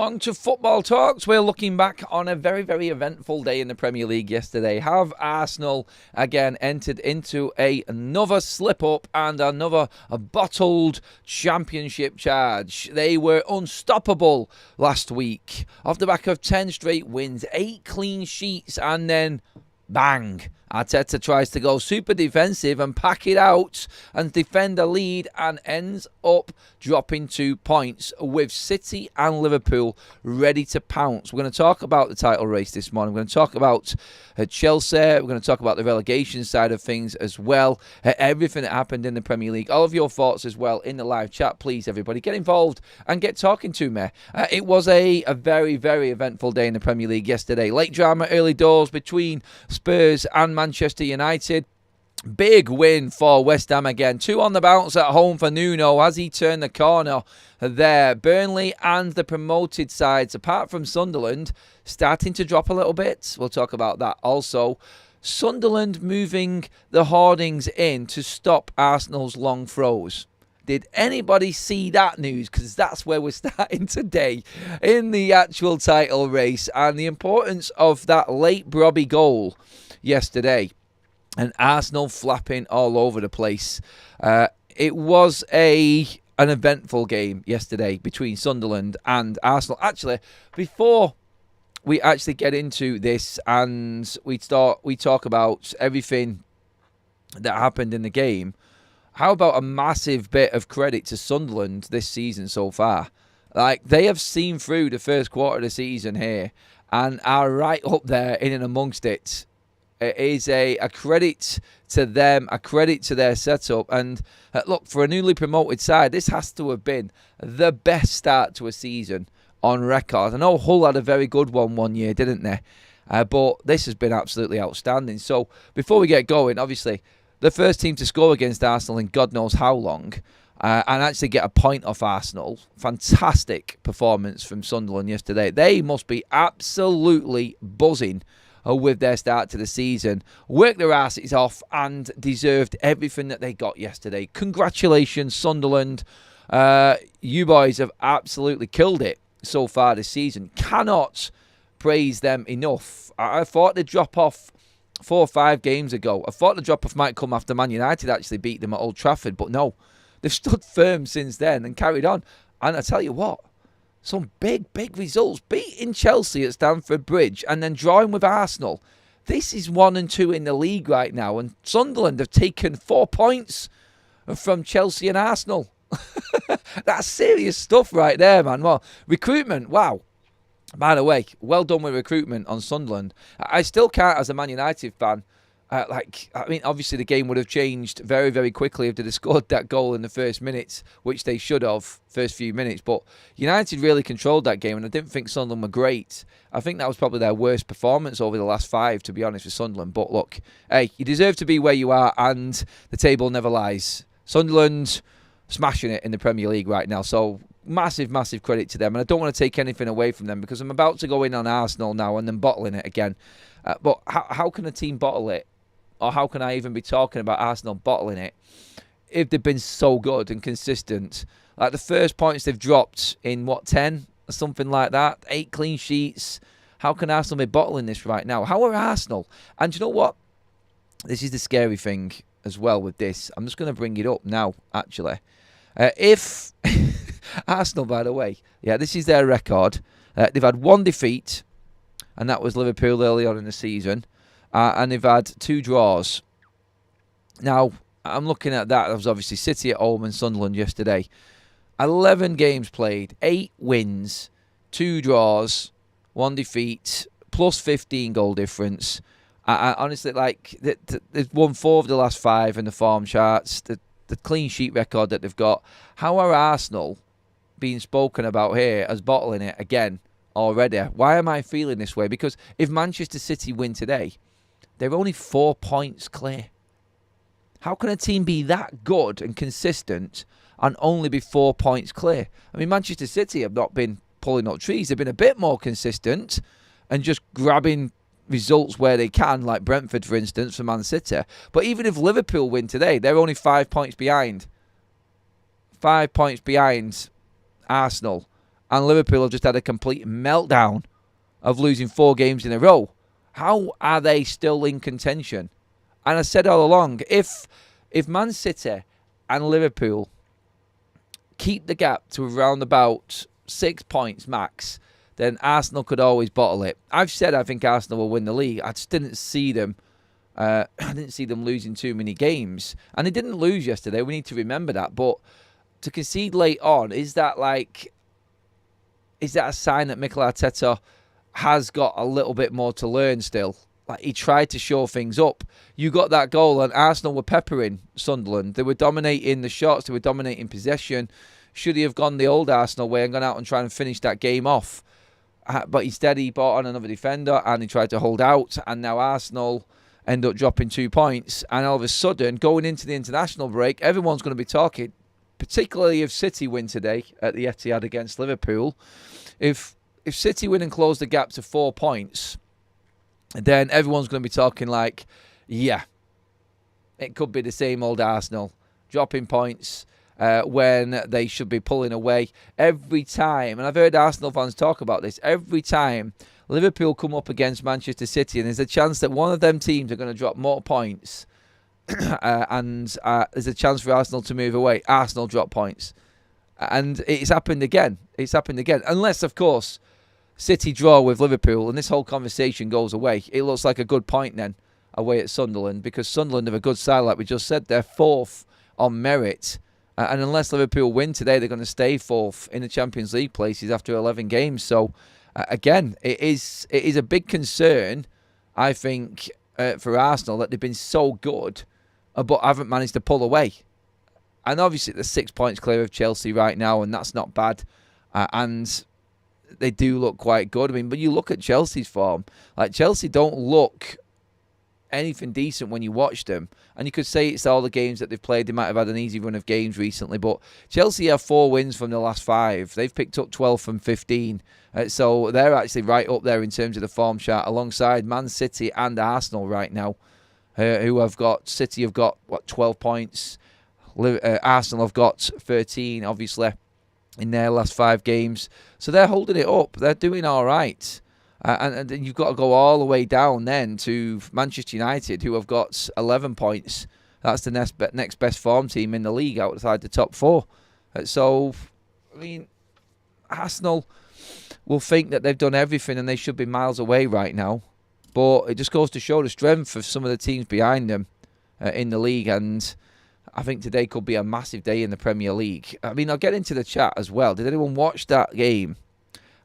On to football talks. We're looking back on a very, very eventful day in the Premier League yesterday. Have Arsenal again entered into another slip-up and another bottled championship charge? They were unstoppable last week off the back of 10 straight wins, 8 clean sheets, and then bang. Arteta tries to go super defensive and pack it out and defend a lead and ends up dropping 2 points with City and Liverpool ready to pounce. We're going to talk about the title race this morning. We're going to talk about Chelsea. We're going to talk about the relegation side of things as well. Everything that happened in the Premier League. All of your thoughts as well in the live chat. Please, everybody, get involved and get talking to me. It was a very, very eventful day in the Premier League yesterday. Late drama, early doors between Spurs and Manchester United. Big win for West Ham again. 2 on the bounce at home for Nuno as he turned the corner there. Burnley and the promoted sides, apart from Sunderland, starting to drop a little bit. We'll talk about that also. Sunderland moving the hoardings in to stop Arsenal's long throws. Did anybody see that news? Because that's where we're starting today in the actual title race, and the importance of that late Brobby goal yesterday. And Arsenal flapping all over the place. It was an eventful game yesterday between Sunderland and Arsenal. Actually, before we actually get into this and we talk about everything that happened in the game, how about a massive bit of credit to Sunderland this season so far? Like, they have seen through the first quarter of the season here and are right up there in and amongst it. It is a credit to them, a credit to their setup. And look, for a newly promoted side, this has to have been the best start to a season on record. I know Hull had a very good one year, didn't they? But this has been absolutely outstanding. So before we get going, obviously, the first team to score against Arsenal in God knows how long, and actually get a point off Arsenal. Fantastic performance from Sunderland yesterday. They must be absolutely buzzing with their start to the season, worked their asses off and deserved everything that they got yesterday. Congratulations, Sunderland. You boys have absolutely killed it so far this season. Cannot praise them enough. I thought they'd drop off 4 or 5 games ago. I thought the drop-off might come after Man United actually beat them at Old Trafford, but no. They've stood firm since then and carried on. And I tell you what, some big results. Beating Chelsea at Stamford Bridge and then drawing with Arsenal. This is 1 and 2 in the league right now. And Sunderland have taken 4 points from Chelsea and Arsenal. That's serious stuff right there, man. Well, recruitment, wow. By the way, well done with recruitment on Sunderland. I still can't, as a Man United fan, obviously the game would have changed very, very quickly if they'd have scored that goal in the first minutes, which they should have, first few minutes. But United really controlled that game, and I didn't think Sunderland were great. I think that was probably their worst performance over the last 5, to be honest, with Sunderland. But look, hey, you deserve to be where you are, and the table never lies. Sunderland smashing it in the Premier League right now, so massive credit to them. And I don't want to take anything away from them, because I'm about to go in on Arsenal now and then bottling it again. But how can a team bottle it? Or how can I even be talking about Arsenal bottling it if they've been so good and consistent? Like, the first points they've dropped in, 10? Or something like that? 8 clean sheets. How can Arsenal be bottling this right now? How are Arsenal? And you know what? This is the scary thing as well with this. I'm just going to bring it up now, actually. If Arsenal, by the way, yeah, this is their record. They've had 1 defeat, and that was Liverpool early on in the season. And they've had 2 draws. Now, I'm looking at that. That was obviously City at home and Sunderland yesterday. 11 games played, 8 wins, 2 draws, 1 defeat, plus 15 goal difference. I honestly, they've won 4 of the last 5 in the form charts. The clean sheet record that they've got. How are Arsenal being spoken about here as bottling it again already? Why am I feeling this way? Because if Manchester City win today, they're only 4 points clear. How can a team be that good and consistent and only be 4 points clear? I mean, Manchester City have not been pulling up trees. They've been a bit more consistent and just grabbing results where they can, like Brentford, for instance, for Man City. But even if Liverpool win today, they're only 5 points behind. 5 points behind Arsenal. and Liverpool have just had a complete meltdown of losing 4 games in a row. How are they still in contention? And I said all along, if Man City and Liverpool keep the gap to around about 6 points max, then Arsenal could always bottle it. I've said I think Arsenal will win the league. I just didn't see them. I didn't see them losing too many games, and they didn't lose yesterday. We need to remember that. But to concede late on, is that a sign that Mikel Arteta has got a little bit more to learn still? Like, he tried to show things up. You got that goal, and Arsenal were peppering Sunderland. They were dominating the shots. They were dominating possession. Should he have gone the old Arsenal way and gone out and tried and finish that game off? But instead, he brought on another defender, and he tried to hold out. And now Arsenal end up dropping 2 points. And all of a sudden, going into the international break, everyone's going to be talking, particularly if City win today at the Etihad against Liverpool. If City win and close the gap to 4 points, then everyone's going to be talking like, yeah, it could be the same old Arsenal, dropping points when they should be pulling away. Every time, and I've heard Arsenal fans talk about this, every time Liverpool come up against Manchester City, and there's a chance that one of them teams are going to drop more points, and there's a chance for Arsenal to move away, Arsenal drop points. And it's happened again. It's happened again. Unless, of course, City draw with Liverpool and this whole conversation goes away. It looks like a good point then away at Sunderland, because Sunderland have a good side, like we just said. They're 4th on merit. And unless Liverpool win today, they're going to stay 4th in the Champions League places after 11 games. So, again, it is a big concern, I think, for Arsenal, that they've been so good but haven't managed to pull away. And obviously, they're 6 points clear of Chelsea right now, and that's not bad. And they do look quite good. I mean, but you look at Chelsea's form. Like, Chelsea don't look anything decent when you watch them. And you could say it's all the games that they've played. They might have had an easy run of games recently. But Chelsea have 4 wins from the last 5. They've picked up 12 from 15. So they're actually right up there in terms of the form chart, alongside Man City and Arsenal right now, who have got, City have got, 12 points. Arsenal have got 13, obviously, in their last 5 games. So they're holding it up. They're doing all right. And you've got to go all the way down then to Manchester United, who have got 11 points. That's the next best form team in the league outside the top 4. So, I mean, Arsenal will think that they've done everything and they should be miles away right now. But it just goes to show the strength of some of the teams behind them in the league. And I think today could be a massive day in the Premier League. I mean, I'll get into the chat as well. Did anyone watch that game?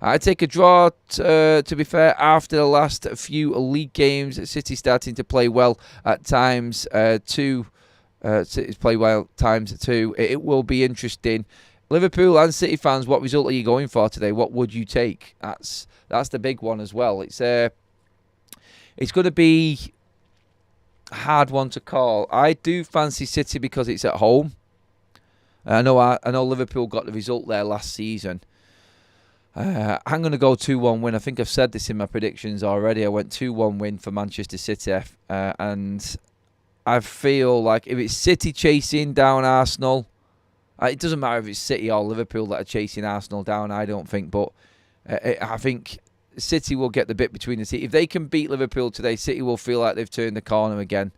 I take a draw, to be fair, after the last few league games. City starting to play well at times. City's play well at times too. It will be interesting. Liverpool and City fans, what result are you going for today? What would you take? That's the big one as well. It's going to be a hard one to call. I do fancy City because it's at home. I know Liverpool got the result there last season. I'm going to go 2-1 win. I think I've said this in my predictions already. I went 2-1 win for Manchester City. And I feel like if it's City chasing down Arsenal, it doesn't matter if it's City or Liverpool that are chasing Arsenal down, I don't think. But I think City will get the bit between the teeth. If they can beat Liverpool today, City will feel like they've turned the corner again.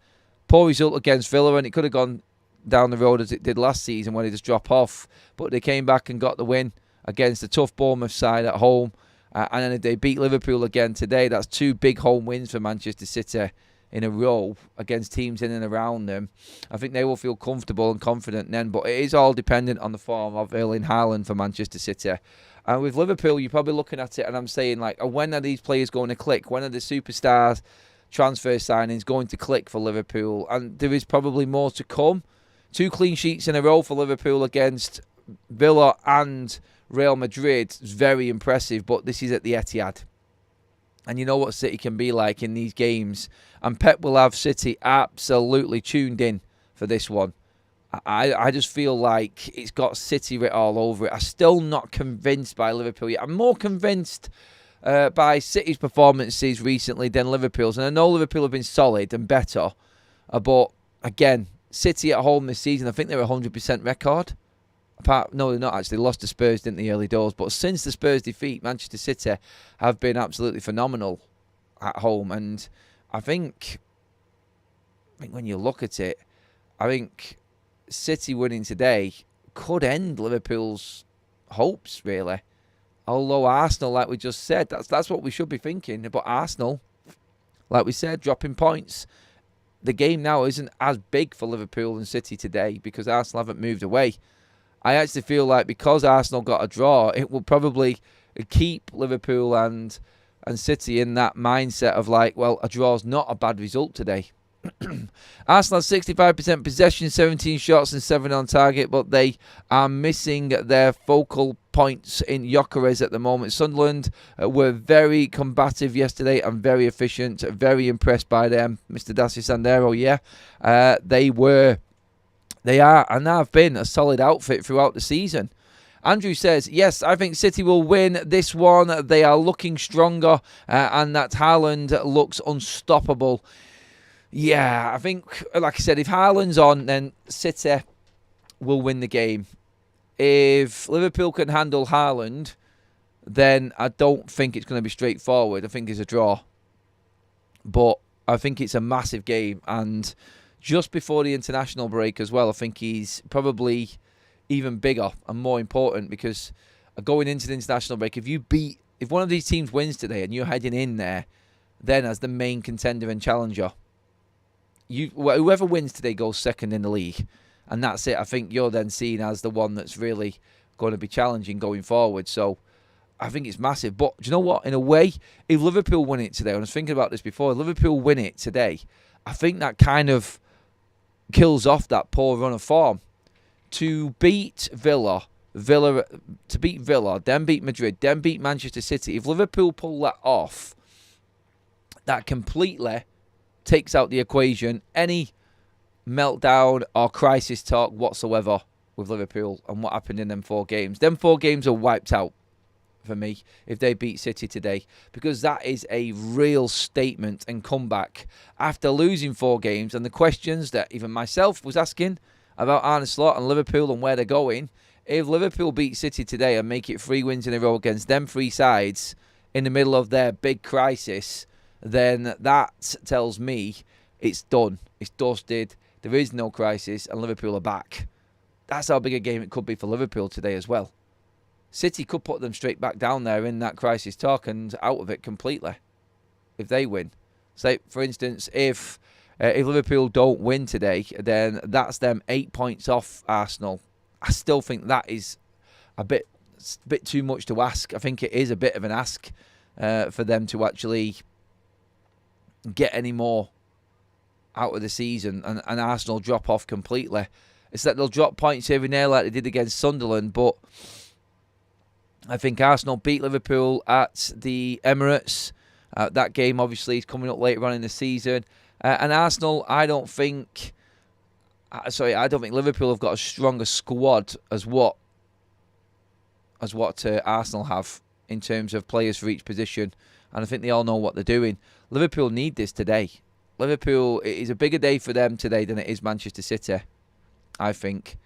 Poor result against Villa, and it could have gone down the road as it did last season when they just drop off. But they came back and got the win against the tough Bournemouth side at home. And then if they beat Liverpool again today, that's 2 big home wins for Manchester City in a row against teams in and around them. I think they will feel comfortable and confident then. But it is all dependent on the form of Erling Haaland for Manchester City. And with Liverpool, you're probably looking at it and I'm saying, like, when are these players going to click? When are the superstars transfer signings going to click for Liverpool? And there is probably more to come. 2 clean sheets in a row for Liverpool against Villa and Real Madrid is very impressive, but this is at the Etihad. And you know what City can be like in these games. And Pep will have City absolutely tuned in for this one. I just feel like it's got City writ all over it. I'm still not convinced by Liverpool yet. I'm more convinced by City's performances recently than Liverpool's. And I know Liverpool have been solid and better. But, again, City at home this season, I think they're a 100% record. No, they're not actually. They lost to Spurs, didn't they, early doors? But since the Spurs defeat, Manchester City have been absolutely phenomenal at home. And I think when you look at it, I think City winning today could end Liverpool's hopes, really. Although Arsenal, like we just said, that's what we should be thinking. But Arsenal, like we said, dropping points. The game now isn't as big for Liverpool and City today because Arsenal haven't moved away. I actually feel like because Arsenal got a draw, it will probably keep Liverpool and City in that mindset of like, well, a draw's not a bad result today. Arsenal has 65% possession, 17 shots and 7 on target, but they are missing their focal points in Gyökeres at the moment. Sunderland were very combative yesterday and very efficient. Very impressed by them. Mr. Dacia Sandero, yeah. They are and have been a solid outfit throughout the season. Andrew says, yes, I think City will win this one. They are looking stronger and that Haaland looks unstoppable. Yeah, I think, like I said, if Haaland's on, then City will win the game. If Liverpool can handle Haaland, then I don't think it's going to be straightforward. I think it's a draw. But I think it's a massive game. And just before the international break as well, I think he's probably even bigger and more important because going into the international break, if one of these teams wins today and you're heading in there, then as the main contender and challenger, whoever wins today goes second in the league. And that's it. I think you're then seen as the one that's really going to be challenging going forward. So I think it's massive. But do you know what? In a way, if Liverpool win it today, and I was thinking about this before, if Liverpool win it today, I think that kind of kills off that poor run of form. To beat Villa, then beat Madrid, then beat Manchester City. If Liverpool pull that off, that completely takes out the equation any meltdown or crisis talk whatsoever with Liverpool and what happened in them 4 games. Them 4 games are wiped out for me if they beat City today because that is a real statement and comeback after losing 4 games and the questions that even myself was asking about Arne Slot and Liverpool and where they're going. If Liverpool beat City today and make it 3 wins in a row against them 3 sides in the middle of their big crisis, then that tells me it's done. It's dusted. There is no crisis and Liverpool are back. That's how big a game it could be for Liverpool today as well. City could put them straight back down there in that crisis talk and out of it completely if they win. Say, for instance, if Liverpool don't win today, then that's them 8 points off Arsenal. I still think that is a bit too much to ask. I think it is a bit of an ask for them to actually get any more out of the season and Arsenal drop off completely. It's that they'll drop points here and there like they did against Sunderland, but I think Arsenal beat Liverpool at the Emirates. That game obviously is coming up later on in the season. And Arsenal, I don't think Liverpool have got a stronger squad as what Arsenal have in terms of players for each position. And I think they all know what they're doing. Liverpool need this today. Liverpool, it is a bigger day for them today than it is Manchester City, I think.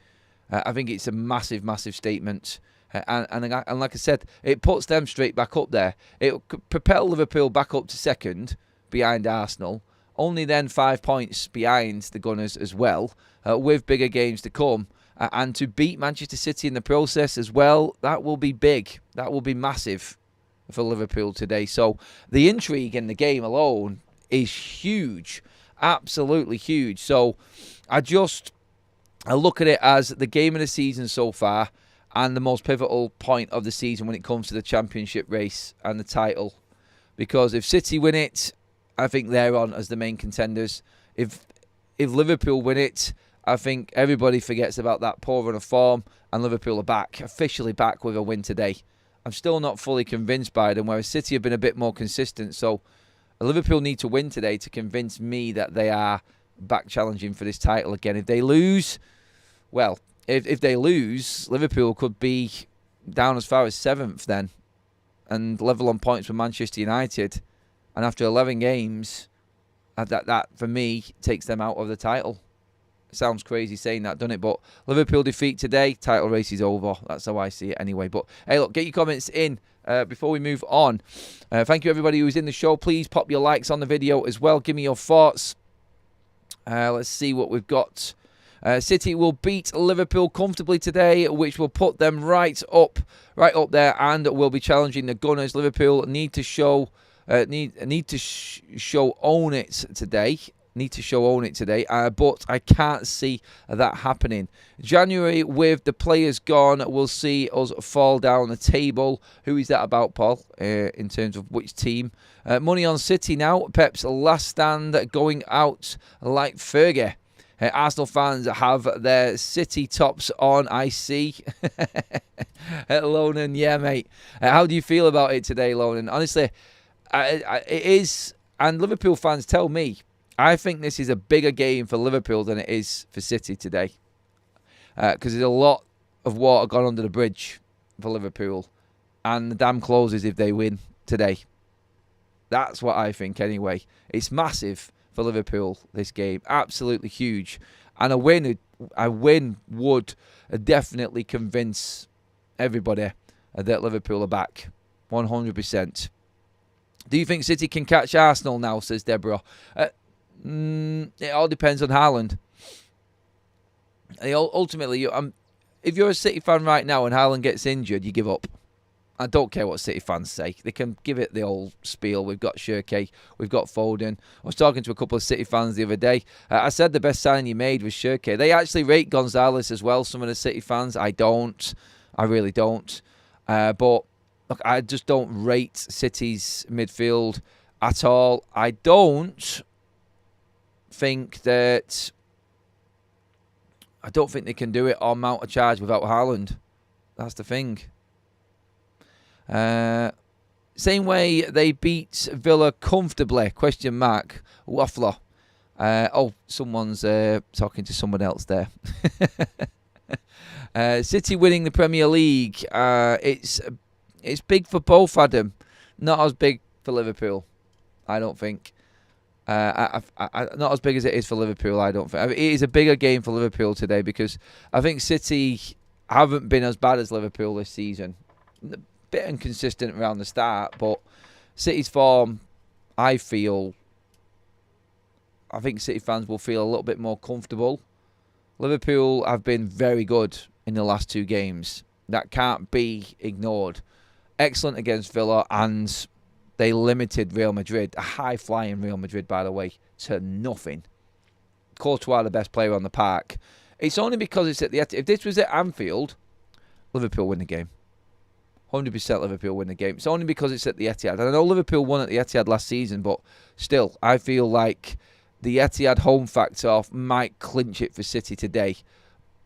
I think it's a massive, massive statement. And like I said, it puts them straight back up there. It could propel Liverpool back up to second behind Arsenal. Only then 5 points behind the Gunners as well, with bigger games to come. And to beat Manchester City in the process as well, that will be big. That will be massive for Liverpool today. So the intrigue in the game alone is huge. Absolutely huge. So I look at it as the game of the season so far and the most pivotal point of the season when it comes to the championship race and the title. Because if City win it, I think they're on as the main contenders. If Liverpool win it, I think everybody forgets about that poor run of form and Liverpool are back, officially back with a win today. I'm still not fully convinced by them, whereas City have been a bit more consistent. So Liverpool need to win today to convince me that they are back challenging for this title again. If they lose, well, if they lose, Liverpool could be down as far as 7th then and level on points with Manchester United. And after 11 games, that for me takes them out of the title. Sounds crazy saying that, doesn't it? But Liverpool defeat today, title race is over. That's how I see it anyway. But hey, look, get your comments in before we move on. Thank you, everybody who's in the show. Please pop your likes on the video as well. Give me your thoughts. Let's see what we've got. City will beat Liverpool comfortably today, which will put them right up there, and will be challenging the Gunners. Liverpool need to show own it today. But I can't see that happening. January, with the players gone, will see us fall down the table. Who is that about, Paul, in terms of which team? Money on City now. Pep's last stand going out like Fergie. Arsenal fans have their City tops on, I see. Lonan, yeah, mate. How do you feel about it today, Lonan? Honestly, it is, and Liverpool fans tell me, I think this is a bigger game for Liverpool than it is for City today. Because there's a lot of water gone under the bridge for Liverpool. And the dam closes if they win today. That's what I think anyway. It's massive for Liverpool, this game. Absolutely huge. And a win would definitely convince everybody that Liverpool are back. 100%. Do you think City can catch Arsenal now, says Deborah? It all depends on Haaland. Ultimately, if you're a City fan right now and Haaland gets injured, you give up. I don't care what City fans say. They can give it the old spiel. We've got Shirky. We've got Foden. I was talking to a couple of City fans the other day. I said the best signing you made was Shirky. They actually rate Gonzalez as well, some of the City fans. I don't. I really don't. But look, I just don't rate City's midfield at all. I don't think they can do it or mount a charge without Haaland. That's the thing. Same way they beat Villa comfortably, question mark, Waffler. Someone's talking to someone else there. City winning the Premier League. It's big for both, Adam. Not as big for Liverpool, I don't think. Not as big as it is for Liverpool, I don't think. I mean, it is a bigger game for Liverpool today because I think City haven't been as bad as Liverpool this season. A bit inconsistent around the start, but City's form, I think City fans will feel a little bit more comfortable. Liverpool have been very good in the last two games. That can't be ignored. Excellent against Villa, and they limited Real Madrid, a high-flying Real Madrid, by the way, to nothing. Courtois, the best player on the park. It's only because it's at the Etihad. If this was at Anfield, Liverpool win the game. 100% Liverpool win the game. It's only because it's at the Etihad. And I know Liverpool won at the Etihad last season, but still, I feel like the Etihad home factor might clinch it for City today.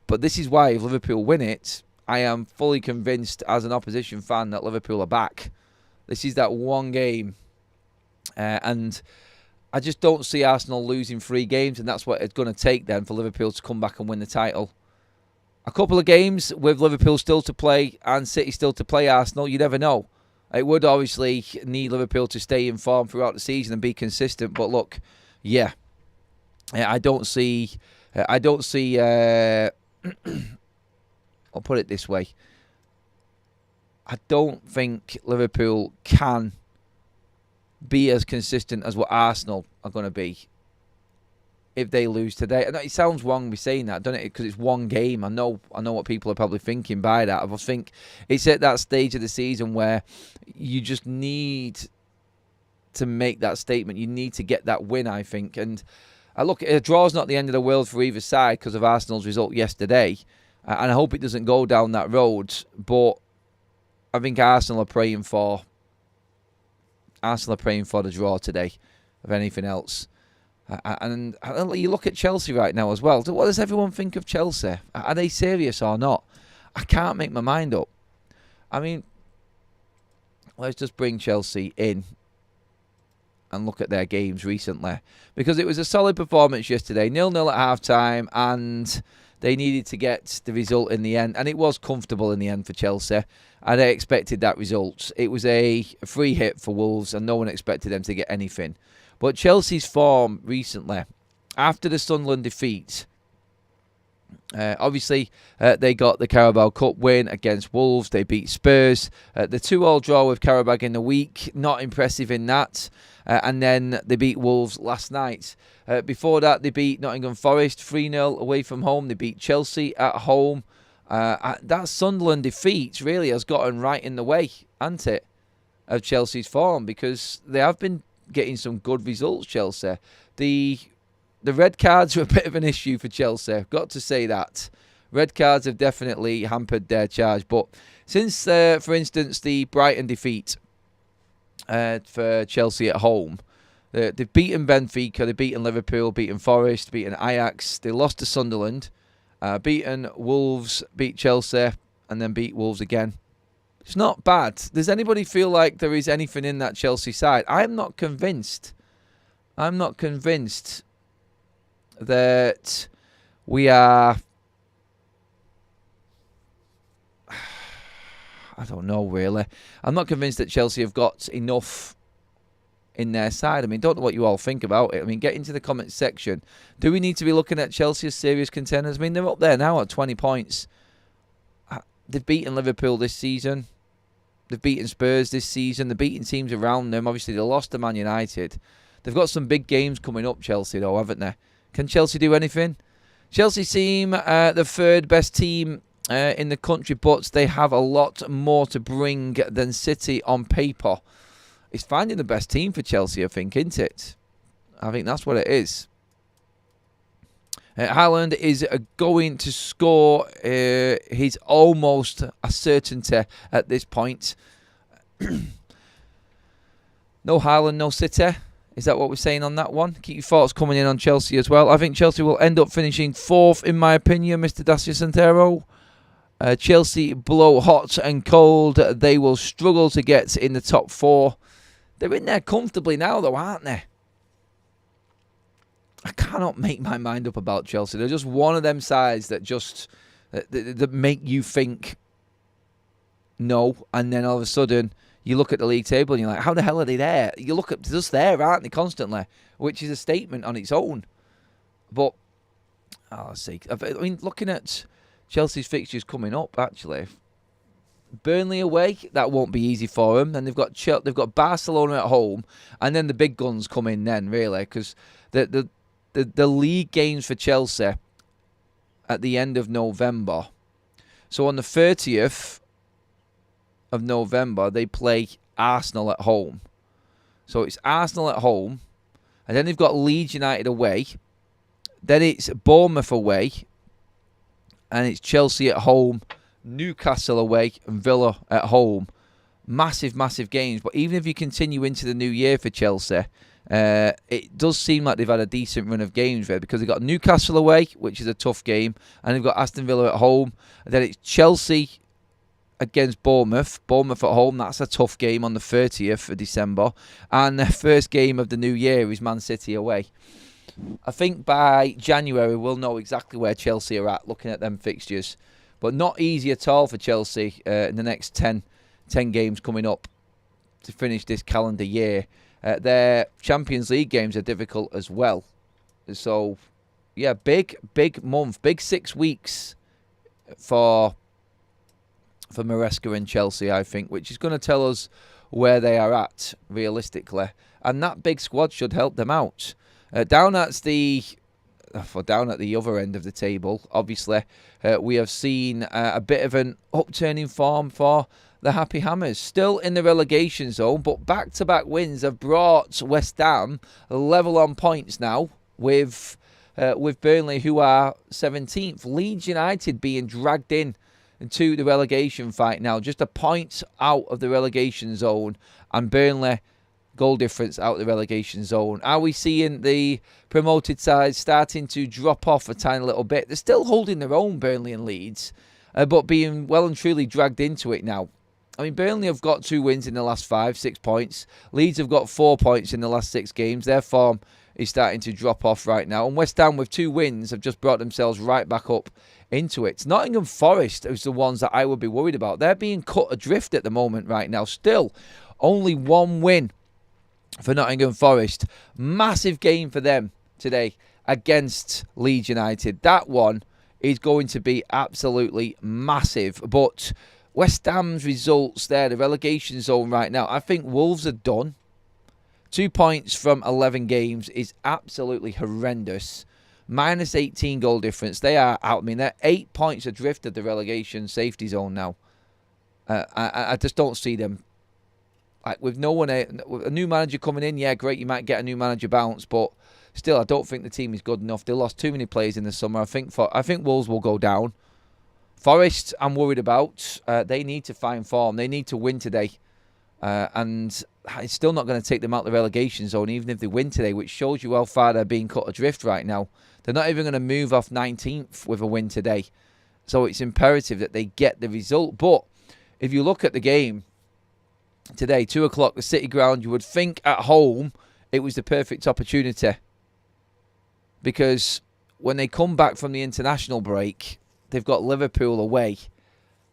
But this is why, if Liverpool win it, I am fully convinced as an opposition fan that Liverpool are back. This is that one game. And I just don't see Arsenal losing 3 games, and that's what it's going to take then for Liverpool to come back and win the title. A couple of games with Liverpool still to play and City still to play Arsenal, you never know. It would obviously need Liverpool to stay in form throughout the season and be consistent. But look, I don't see. I'll put it this way. I don't think Liverpool can be as consistent as what Arsenal are going to be if they lose today. And it sounds wrong me saying that, doesn't it? Because it's one game. I know what people are probably thinking by that. I think it's at that stage of the season where you just need to make that statement. You need to get that win, I think. And look, a draw's not the end of the world for either side because of Arsenal's result yesterday. And I hope it doesn't go down that road. But I think Arsenal are praying for the draw today, if anything else. And you look at Chelsea right now as well. What does everyone think of Chelsea? Are they serious or not? I can't make my mind up. I mean, let's just bring Chelsea in and look at their games recently. Because it was a solid performance yesterday. 0-0 at half-time, and they needed to get the result in the end. And it was comfortable in the end for Chelsea. And they expected that result. It was a free hit for Wolves, and no one expected them to get anything. But Chelsea's form recently, after the Sunderland defeat, Obviously, they got the Carabao Cup win against Wolves. They beat Spurs. The 2-2 draw with Karabag in the week, not impressive in that. And then they beat Wolves last night. Before that, they beat Nottingham Forest 3-0 away from home. They beat Chelsea at home. That Sunderland defeat really has gotten right in the way, hasn't it, of Chelsea's form, because they have been getting some good results, Chelsea. The red cards are a bit of an issue for Chelsea. Got to say that. Red cards have definitely hampered their charge. But since, for instance, the Brighton defeat for Chelsea at home, they've beaten Benfica, they've beaten Liverpool, beaten Forest, beaten Ajax. They lost to Sunderland, beaten Wolves, beat Chelsea, and then beat Wolves again. It's not bad. Does anybody feel like there is anything in that Chelsea side? I'm not convinced. I'm not convinced that we are... I don't know, really. I'm not convinced that Chelsea have got enough in their side. I mean, don't know what you all think about it. I mean, get into the comments section. Do we need to be looking at Chelsea as serious contenders? I mean, they're up there now at 20 points. They've beaten Liverpool this season. They've beaten Spurs this season. They're beating teams around them. Obviously, they lost to Man United. They've got some big games coming up, Chelsea, though, haven't they? Can Chelsea do anything? Chelsea seem the third best team in the country, but they have a lot more to bring than City on paper. It's finding the best team for Chelsea, I think, isn't it? I think that's what it is. Haaland is going to score. He's almost a certainty at this point. No Haaland, no City. Is that what we're saying on that one? Keep your thoughts coming in on Chelsea as well. I think Chelsea will end up finishing fourth, in my opinion, Mr. Dacia Santero. Chelsea blow hot and cold. They will struggle to get in the top four. They're in there comfortably now, though, aren't they? I cannot make my mind up about Chelsea. They're just one of them sides that just that make you think no, and then all of a sudden you look at the league table and you're like, how the hell are they there? You look at, they're just there, aren't they, constantly? Which is a statement on its own. But, let's see. I mean, looking at Chelsea's fixtures coming up, actually, Burnley away, that won't be easy for them. Then they've got Barcelona at home, and then the big guns come in then, really, because the league games for Chelsea at the end of November. So on the 30th of November, they play Arsenal at home. So it's Arsenal at home, and then they've got Leeds United away. Then it's Bournemouth away, and it's Chelsea at home, Newcastle away, and Villa at home. Massive, massive games. But even if you continue into the new year for Chelsea, it does seem like they've had a decent run of games there, because they've got Newcastle away, which is a tough game, and they've got Aston Villa at home. And then it's Chelsea against Bournemouth. Bournemouth at home, that's a tough game on the 30th of December. And the first game of the new year is Man City away. I think by January we'll know exactly where Chelsea are at, looking at them fixtures. But not easy at all for Chelsea in the next 10 games coming up to finish this calendar year. Their Champions League games are difficult as well. So, yeah, big month, big 6 weeks for Maresca and Chelsea, I think, which is going to tell us where they are at, realistically. And that big squad should help them out. Down at the other end of the table, obviously, we have seen a bit of an upturn in form for the Happy Hammers. Still in the relegation zone, but back-to-back wins have brought West Ham level on points now with Burnley, who are 17th. Leeds United being dragged into the relegation fight now, just a point out of the relegation zone, and Burnley goal difference out of the relegation zone. Are we seeing the promoted sides starting to drop off a tiny little bit? They're still holding their own, Burnley and Leeds, but being well and truly dragged into it now. I mean, Burnley have got 2 wins in the last 5, 6 points. Leeds have got 4 points in the last 6 games. Their form is starting to drop off right now. And West Ham, with 2 wins, have just brought themselves right back up into it. Nottingham Forest is the ones that I would be worried about. They're being cut adrift at the moment right now. Still, only 1 win for Nottingham Forest. Massive game for them today against Leeds United. That one is going to be absolutely massive. But West Ham's results there, the relegation zone right now, I think Wolves are done. 2 points from 11 games is absolutely horrendous. Minus 18 goal difference. They are out. I mean, they're 8 points adrift of the relegation safety zone now. I just don't see them. Like, with no one, a new manager coming in, yeah, great, you might get a new manager bounce, but still, I don't think the team is good enough. They lost too many players in the summer. I think Wolves will go down. Forest, I'm worried about. They need to find form. They need to win today. And it's still not going to take them out of the relegation zone, even if they win today, which shows you how far they're being cut adrift right now. They're not even going to move off 19th with a win today. So it's imperative that they get the result. But if you look at the game today, 2 o'clock, the City ground, you would think at home it was the perfect opportunity. Because when they come back from the international break, they've got Liverpool away.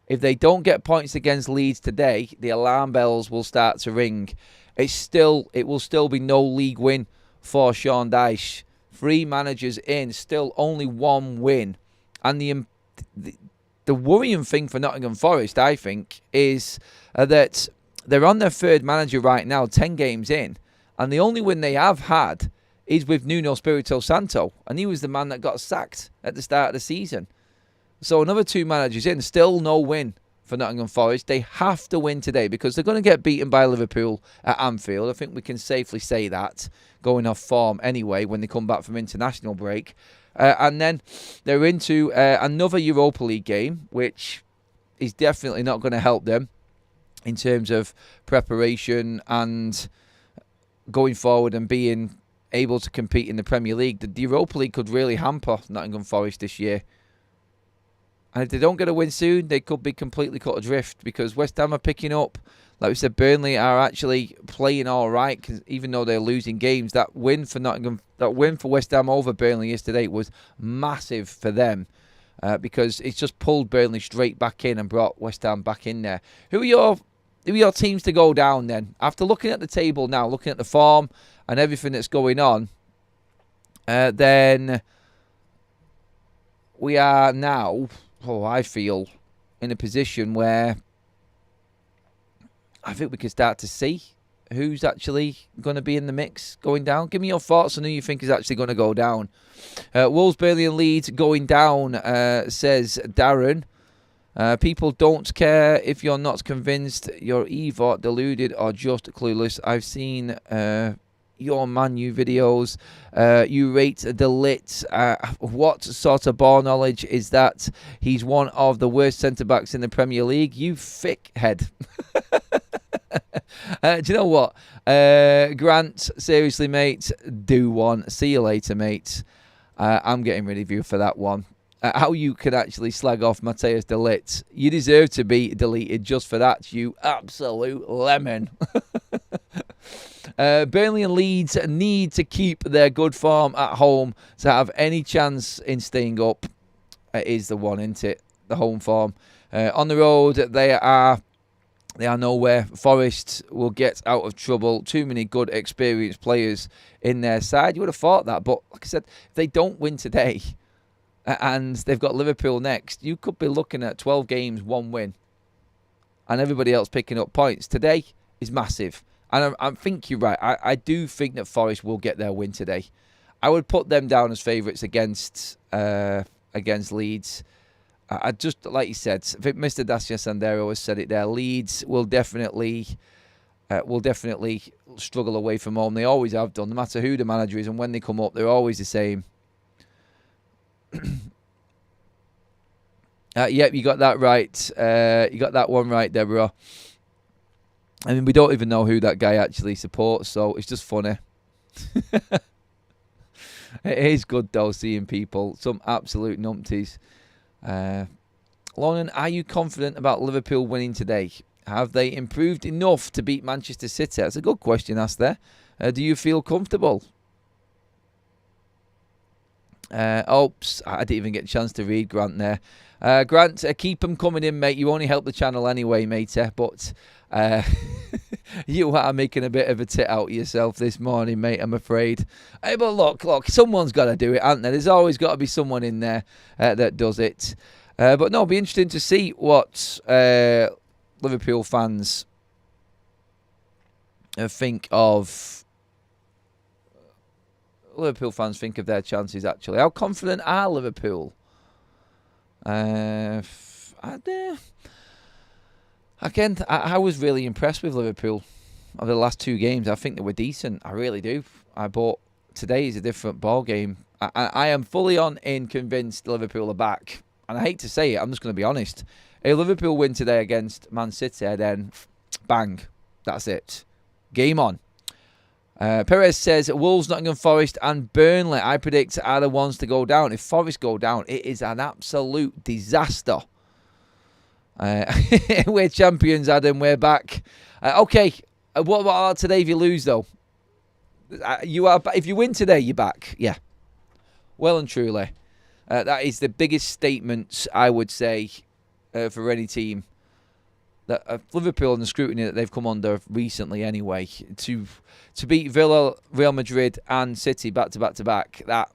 If they don't get points against Leeds today, the alarm bells will start to ring. It will still be no league win for Sean Dyche. 3 managers in, still only 1 win. And the worrying thing for Nottingham Forest, I think, is that they're on their 3rd manager right now, 10 games in. And the only win they have had is with Nuno Espirito Santo. And he was the man that got sacked at the start of the season. So another 2 managers in, still no win for Nottingham Forest. They have to win today because they're going to get beaten by Liverpool at Anfield. I think we can safely say that, going off form anyway when they come back from international break. And then they're into another Europa League game, which is definitely not going to help them in terms of preparation and going forward and being able to compete in the Premier League. The Europa League could really hamper Nottingham Forest this year. And if they don't get a win soon, they could be completely cut adrift because West Ham are picking up. Like we said, Burnley are actually playing all right, cause even though they're losing games. That win for West Ham over Burnley yesterday was massive for them because it's just pulled Burnley straight back in and brought West Ham back in there. Who are your teams to go down then? After looking at the table now, looking at the form and everything that's going on, then we are now, I feel, in a position where I think we can start to see who's actually going to be in the mix going down. Give me your thoughts on who you think is actually going to go down. Wolves, Burnley and Leeds going down, says Darren. People don't care if you're not convinced. You're either deluded or just clueless. I've seen your Man U videos. You rate De Ligt. What sort of ball knowledge is that? He's one of the worst centre-backs in the Premier League. You thick head. Do you know what? Grant, seriously, mate, do one. See you later, mate. I'm getting rid of you for that one. How you can actually slag off Matthias De Ligt. You deserve to be deleted just for that, you absolute lemon. Burnley and Leeds need to keep their good form at home to have any chance in staying up. It is the one, isn't it? The home form. On the road, they are nowhere. Forest will get out of trouble. Too many good, experienced players in their side. You would have thought that, but like I said, if they don't win today and they've got Liverpool next, you could be looking at 12 games, 1 win, and everybody else picking up points. Today is massive. And I think you're right. I do think that Forest will get their win today. I would put them down as favourites against Leeds. I just, like you said, I think Mr. Dacia Sandero has said it there. Leeds will definitely struggle away from home. They always have done, no matter who the manager is, and when they come up, they're always the same. Yep, you got that right. You got that one right, Deborah. I mean, we don't even know who that guy actually supports, so it's just funny. It is good, though, seeing people, some absolute numpties. Lauren, are you confident about Liverpool winning today? Have they improved enough to beat Manchester City? That's a good question asked there. Do you feel comfortable? Oops, I didn't even get a chance to read Grant there. Grant, keep them coming in, mate. You only help the channel anyway, mate. But You are making a bit of a tit out of yourself this morning, mate, I'm afraid. Hey, but look, someone's got to do it, hasn't there? There's always got to be someone in there that does it. But no, it'll be interesting to see what Liverpool fans think of their chances, actually. How confident are Liverpool? Again, I was really impressed with Liverpool over the last two games. I think they were decent. I really do. But today is a different ball game. I am fully convinced Liverpool are back. And I hate to say it, I'm just going to be honest. If Liverpool win today against Man City, then bang, that's it. Game on. Perez says Wolves, Nottingham Forest and Burnley, I predict, are the ones to go down. If Forest go down, it is an absolute disaster. We're champions, Adam. We're back. Okay. What about today if you lose, though? You are. If you win today, you're back. Yeah. Well and truly. That is the biggest statement, I would say, for any team. That Liverpool and the scrutiny that they've come under recently anyway. To beat Villa, Real Madrid and City back to back, that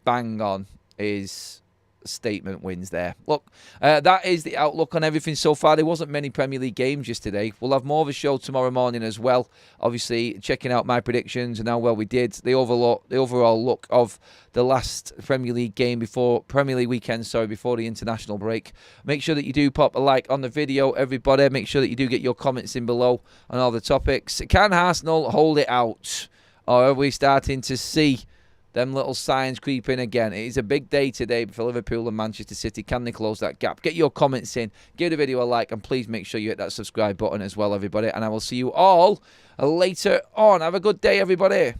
bang on is statement wins there. Look, that is the outlook on everything so far. There wasn't many Premier League games yesterday. We'll have more of a show tomorrow morning as well. Obviously, checking out my predictions and how well we did. The overall look of the last Premier League game before Premier League weekend, before the international break. Make sure that you do pop a like on the video, everybody. Make sure that you do get your comments in below on all the topics. Can Arsenal hold it out? Or are we starting to see them little signs creep in again? It is a big day today for Liverpool and Manchester City. Can they close that gap? Get your comments in. Give the video a like. And please make sure you hit that subscribe button as well, everybody. And I will see you all later on. Have a good day, everybody.